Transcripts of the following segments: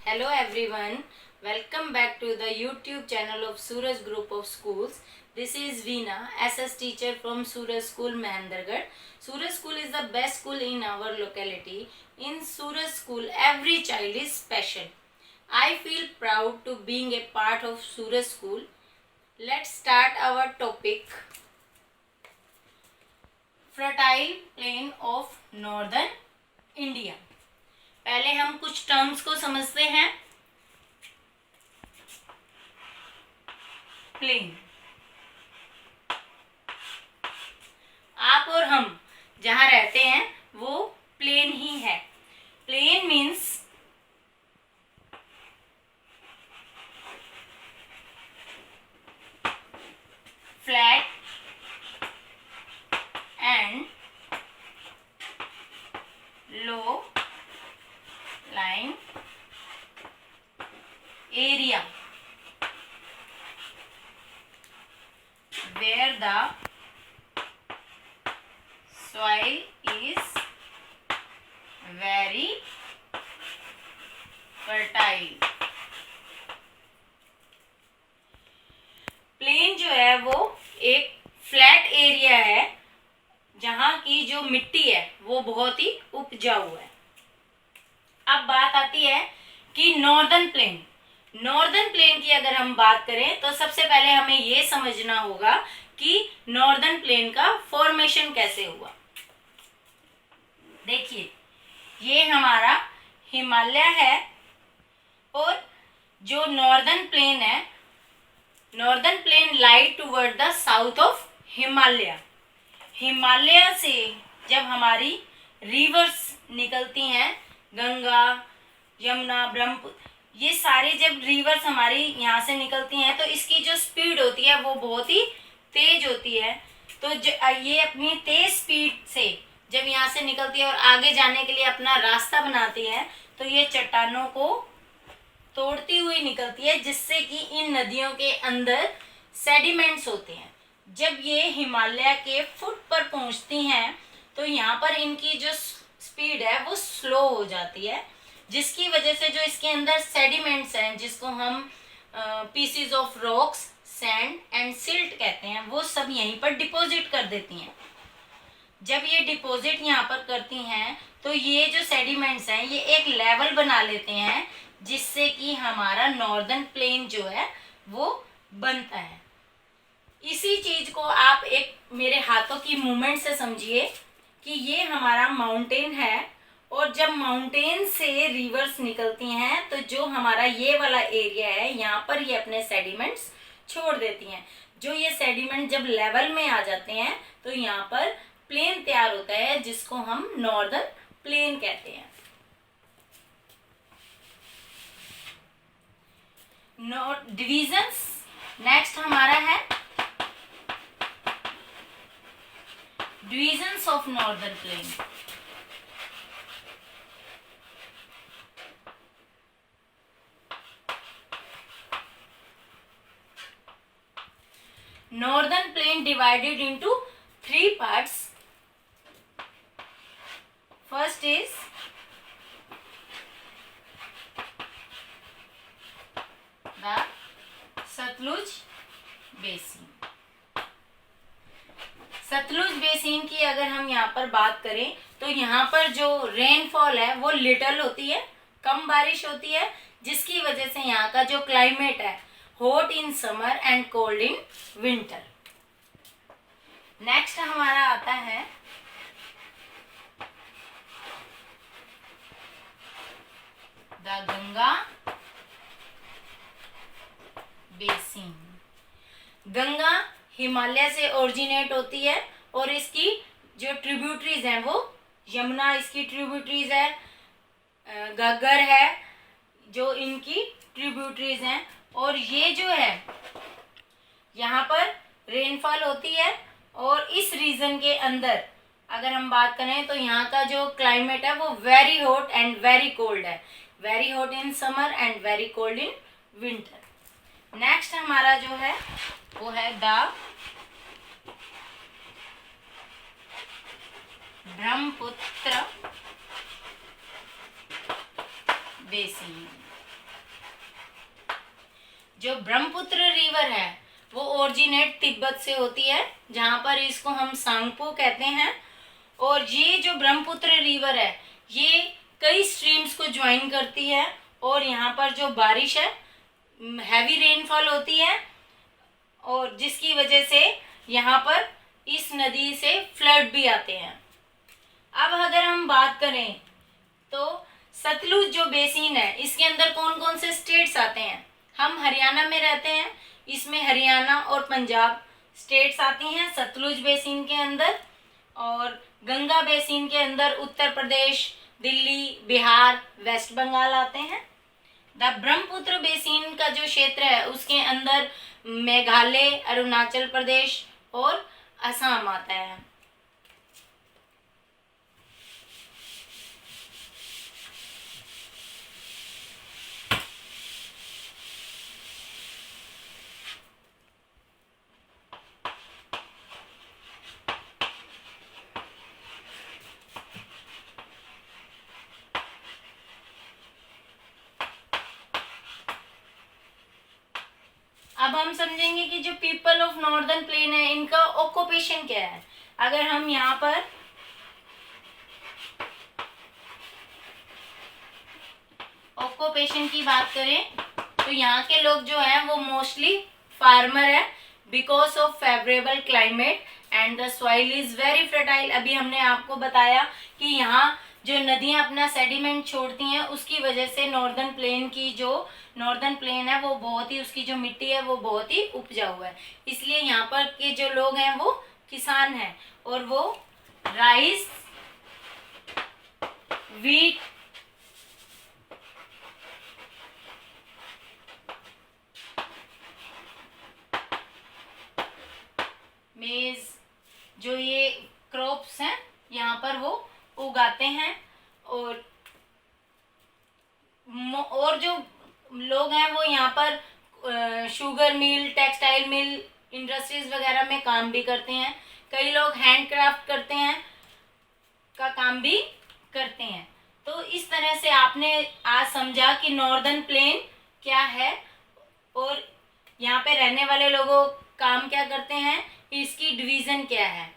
Hello everyone, welcome back to the YouTube channel of Suraj Group of Schools. This is Veena, SS teacher from Suraj School, Mahendragarh. Suraj School is the best school in our locality. In Suraj School, every child is special. I feel proud to being a part of Suraj School. Let's start our topic. Fertile plain of Northern India. पहले हम कुछ terms को समझते हैं. Plane, आप और हम जहाँ रहते हैं वो प्लेन ही है. Plain means flat and low lying area where the soil is very fertile. Plain जो है वो एक फ्लैट एरिया है जहाँ की जो मिट्टी है वो बहुत ही उपजाऊ है. अब बात आती है कि नॉर्दर्न प्लेन. नॉर्दर्न प्लेन की अगर हम बात करें तो सबसे पहले हमें ये समझना होगा कि नॉर्दर्न प्लेन का फॉर्मेशन कैसे हुआ. देखिए, ये हमारा हिमालय है और जो नॉर्दर्न प्लेन है, northern plain lie toward the south of Himalaya. Himalaya से जब हमारी रिवर्स निकलती हैं, गंगा, यमुना, ब्रह्मपुत्र, ये सारे जब रिवर्स हमारी यहाँ से निकलती हैं तो इसकी जो स्पीड होती है वो बहुत ही तेज होती है. तो ये अपनी तेज स्पीड से जब यहाँ से निकलती है और आगे जाने के लिए अपना रास्ता बनाती है तो ये चट्टानों को तोड़ती हुई निकलती है, जिससे कि इन नदियों के अंदर सेडिमेंट्स होते हैं. जब ये हिमालय के फुट पर पहुँचती हैं तो यहाँ पर इनकी जो स्पीड है वो स्लो हो जाती है, जिसकी वजह से जो इसके अंदर सेडिमेंट्स हैं, जिसको हम PCs of rocks, sand and silt कहते हैं, वो सब यहीं पर डिपॉजिट कर देती हैं. जब ये डिपॉजिट यहाँ पर करती हैं तो ये जो सेडिमेंट्स हैं ये एक लेवल बना लेते हैं, जिससे कि हमारा नॉर्दर्न प्लेन जो है वो बनता है. इसी चीज को आप एक मेरे हाथों की मूवमेंट से समझिए कि ये हमारा माउंटेन है और जब माउंटेन से रिवर्स निकलती हैं तो जो हमारा ये वाला एरिया है यहाँ पर ये अपने सेडिमेंट्स छोड़ देती हैं. जो ये सेडिमेंट जब लेवल में आ जाते हैं तो यहाँ पर प्लेन तैयार होता है, जिसको हम नॉर्दर्न प्लेन कहते हैं. डिविजन्स नेक्स्ट हमारा है divisions of northern plain. Northern plain divided into 3 parts. First is the Sutlej basin. Sutlej basin की अगर हम यहाँ पर बात करें तो यहाँ पर जो रेनफॉल है वो लिटल होती है, कम बारिश होती है, जिसकी वजह से यहाँ का जो क्लाइमेट है hot in summer and cold in winter. Next हमारा आता है द गंगा बेसिन. गंगा हिमालय से ओरिजिनेट होती है और इसकी जो ट्रिब्यूटरीज हैं वो यमुना इसकी ट्रिब्यूटरीज है, घग्गर है जो इनकी ट्रिब्यूटरीज हैं. और ये जो है यहाँ पर रेनफॉल होती है और इस रीजन के अंदर अगर हम बात करें तो यहाँ का जो क्लाइमेट है वो very hot and very cold है. Very hot in summer and very cold in winter. Next हमारा जो है वो है द ब्रह्मपुत्र बेसिन. जो ब्रह्मपुत्र रिवर है वो ओरिजिनेट तिब्बत से होती है, जहाँ पर इसको हम सांगपो कहते हैं। और ये जो ब्रह्मपुत्र रिवर है ये कई स्ट्रीम्स को ज्वाइन करती है, और यहाँ पर जो बारिश है हैवी रेनफॉल होती है, और जिसकी वजह से यहाँ पर इस नदी से फ्लड भी आते हैं। अब अगर हम बात करें तो सतलुज जो बेसिन है इसके अंदर कौन कौन से स्टेट्स आते हैं। हम हरियाणा में रहते हैं, इसमें हरियाणा और पंजाब स्टेट्स आती हैं सतलुज बेसिन के अंदर। और गंगा बेसिन के अंदर उत्तर प्रदेश, दिल्ली, बिहार, वेस्ट बंगाल आते हैं। द ब्रह्मपुत्र बेसिन का जो क्षेत्र है उसके अंदर मेघालय, अरुणाचल प्रदेश और असम आता है। अब हम समझेंगे कि जो पीपल ऑफ नॉर्दर्न प्लेन है इनका ऑक्यूपेशन क्या है। अगर हम यहाँ पर ऑक्यूपेशन की बात करें तो यहाँ के लोग जो हैं वो मोस्टली फार्मर है, because of favourable climate and the soil is very fertile. अभी हमने आपको बताया कि यहाँ जो नदियाँ अपना सेडिमेंट छोड़ती हैं उसकी वजह से नॉर्दर्न प्लेन है वो बहुत ही, उसकी जो मिट्टी है वो बहुत ही उपजाऊ है। इसलिए यहाँ पर के जो लोग हैं वो किसान हैं, और वो राइस, वीट, मेज, जो ये क्रॉप्स हैं यहाँ पर वो उगाते हैं। और जो लोग हैं वो यहाँ पर sugar mill, textile mill, industries वगैरह में काम भी करते हैं। कई लोग हैंडक्राफ्ट करते हैं का काम भी करते हैं। तो इस तरह से आपने आज समझा कि नॉर्दर्न प्लेन क्या है और यहाँ पे रहने वाले लोगों काम क्या करते हैं, इसकी डिवीज़न क्या है।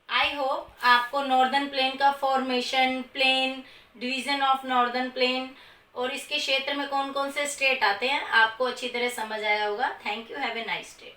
आई होप आपको नॉर्दर्न प्लेन का formation, plain, division of northern plain और इसके क्षेत्र में कौन कौन से स्टेट आते हैं आपको अच्छी तरह समझ आया होगा। Thank you, have a nice day.